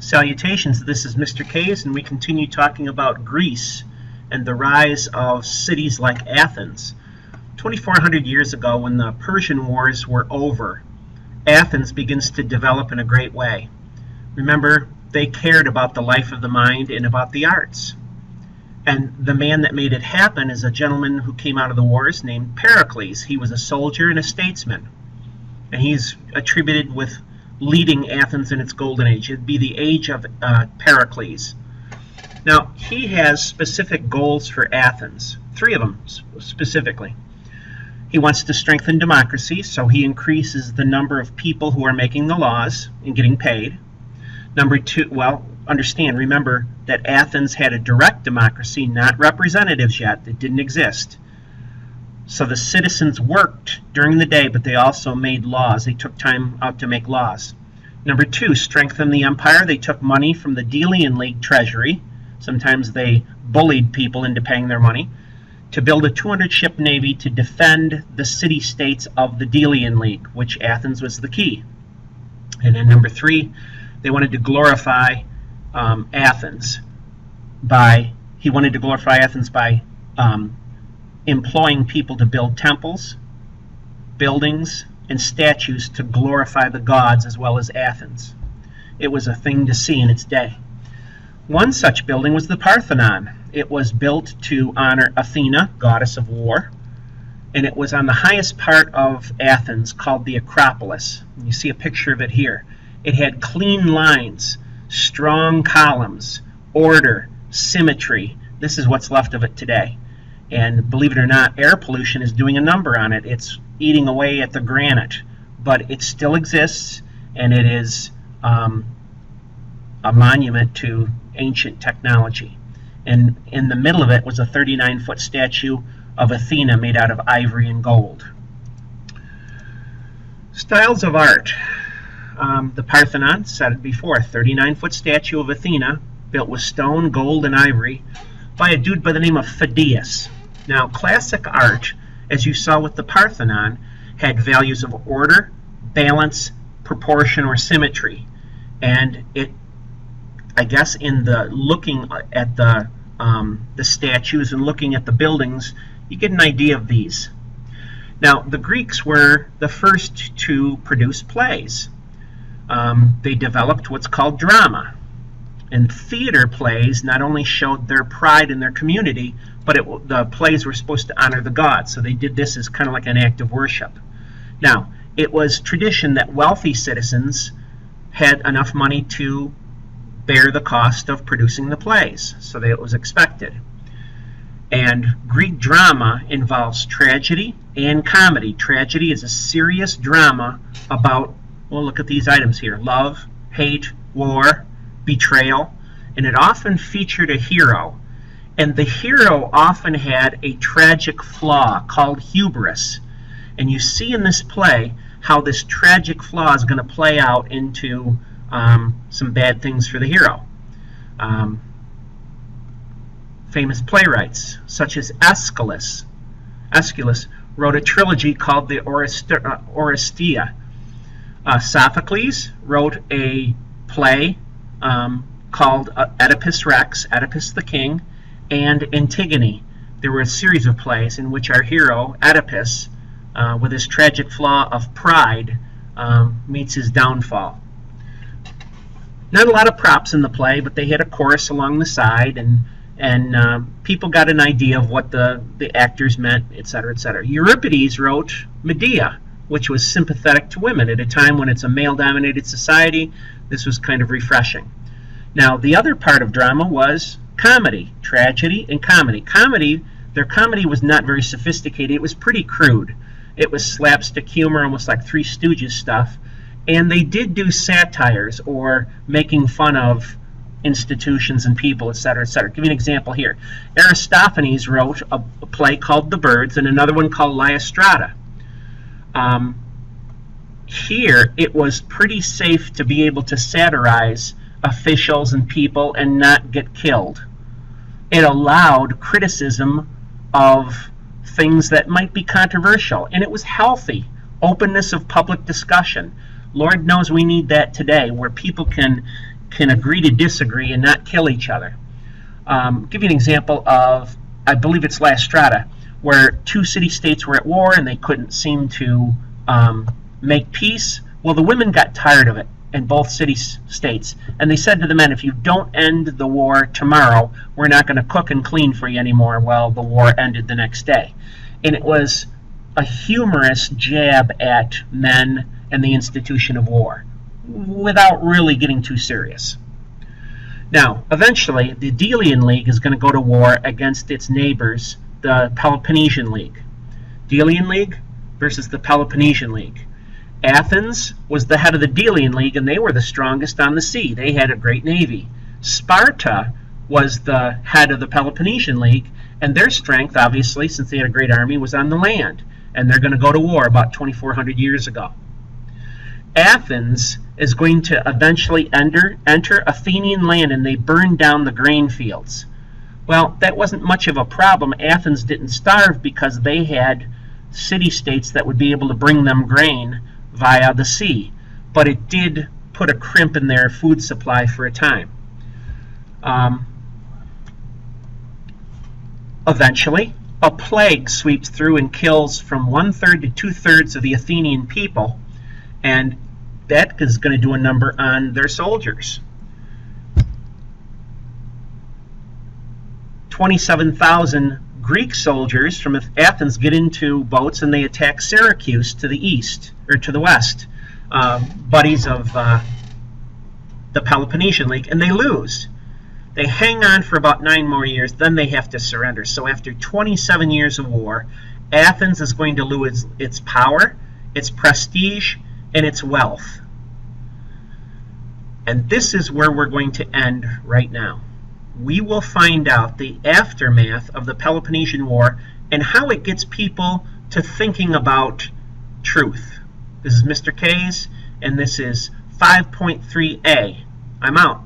Salutations, this is Mr. K's, and we continue talking about Greece and the rise of cities like Athens. 2,400 years ago, when the Persian Wars were over, Athens begins to develop in a great way. Remember, they cared about the life of the mind and about the arts. And the man that made it happen is a gentleman who came out of the wars named Pericles. He was a soldier and a statesman. And he's attributed with leading Athens in its golden age. It'd be the age of Pericles. Now, he has specific goals for Athens, 3 of them specifically. He wants to strengthen democracy, so he increases the number of people who are making the laws and getting paid. Number 2, well, remember that Athens had a direct democracy, not representatives yet. It didn't exist. So the citizens worked during the day, but they also made laws. They took time out to make laws. Number 2, strengthen the empire. They took money from the Delian League treasury. Sometimes they bullied people into paying their money to build a 200-ship navy to defend the city-states of the Delian League, which Athens was the key. And then number 3, they wanted to glorify Athens by employing people to build temples, buildings, and statues to glorify the gods as well as Athens. It was a thing to see in its day. One such building was the Parthenon. It was built to honor Athena, goddess of war, and it was on the highest part of Athens called the Acropolis. And you see a picture of it here. It had clean lines, strong columns, order, symmetry. This is what's left of it today. And believe it or not, air pollution is doing a number on it. It's eating away at the granite, but it still exists, and it is a monument to ancient technology. And in the middle of it was a 39-foot statue of Athena made out of ivory and gold. Styles of art. The Parthenon, said it before, 39-foot statue of Athena built with stone, gold, and ivory by a dude by the name of Phidias. Now, classic art, as you saw with the Parthenon, had values of order, balance, proportion, or symmetry. And it, I guess, in the looking at the statues and looking at the buildings, you get an idea of these. Now, the Greeks were the first to produce plays. They developed what's called drama. And theater plays not only showed their pride in their community, but the plays were supposed to honor the gods. So they did this as kind of like an act of worship. Now, it was tradition that wealthy citizens had enough money to bear the cost of producing the plays, so that it was expected. And Greek drama involves tragedy and comedy. Tragedy is a serious drama about, well, look at these items here: love, hate, war, betrayal, and it often featured a hero. And the hero often had a tragic flaw called hubris. And you see in this play how this tragic flaw is going to play out into some bad things for the hero. Famous playwrights such as Aeschylus wrote a trilogy called the Oresteia. Sophocles wrote a play called Oedipus Rex, Oedipus the King, and Antigone. There were a series of plays in which our hero, Oedipus, with his tragic flaw of pride, meets his downfall. Not a lot of props in the play, but they had a chorus along the side, and people got an idea of what the actors meant, etc., etc. Euripides wrote Medea, which was sympathetic to women. At a time when it's a male-dominated society, this was kind of refreshing. Now, the other part of drama was comedy, tragedy, and comedy. Their comedy was not very sophisticated. It was pretty crude. It was slapstick humor, almost like Three Stooges stuff. And they did do satires, or making fun of institutions and people, etc., etc. I'll give you an example here. Aristophanes wrote a play called The Birds and another one called Lysistrata. Here, it was pretty safe to be able to satirize officials and people and not get killed. It allowed criticism of things that might be controversial, and it was healthy. Openness of public discussion. Lord knows we need that today, where people can can agree to disagree and not kill each other. Give you an example of, I believe it's Strata, where two city-states were at war and they couldn't seem to make peace. Well, the women got tired of it in both city-states, and they said to the men, if you don't end the war tomorrow, we're not going to cook and clean for you anymore. Well, the war ended the next day. And it was a humorous jab at men and the institution of war, without really getting too serious. Now, eventually, the Delian League is going to go to war against its neighbors, the Peloponnesian League. Delian League versus the Peloponnesian League. Athens was the head of the Delian League, and they were the strongest on the sea. They had a great navy. Sparta was the head of the Peloponnesian League, and their strength, obviously, since they had a great army, was on the land. And they're going to go to war about 2,400 years ago. Athens is going to eventually enter Athenian land, and they burn down the grain fields. Well, that wasn't much of a problem. Athens didn't starve because they had city-states that would be able to bring them grain via the sea. But it did put a crimp in their food supply for a time. Eventually, a plague sweeps through and kills from 1/3 to 2/3 of the Athenian people, and that is going to do a number on their soldiers. 27,000 Greek soldiers from Athens get into boats and they attack Syracuse to the east, or to the west, buddies of the Peloponnesian League, and they lose. They hang on for about 9 more years, then they have to surrender. So after 27 years of war, Athens is going to lose its power, its prestige, and its wealth. And this is where we're going to end right now. We will find out the aftermath of the Peloponnesian War and how it gets people to thinking about truth. This is Mr. K's, and this is 5.3a. I'm out.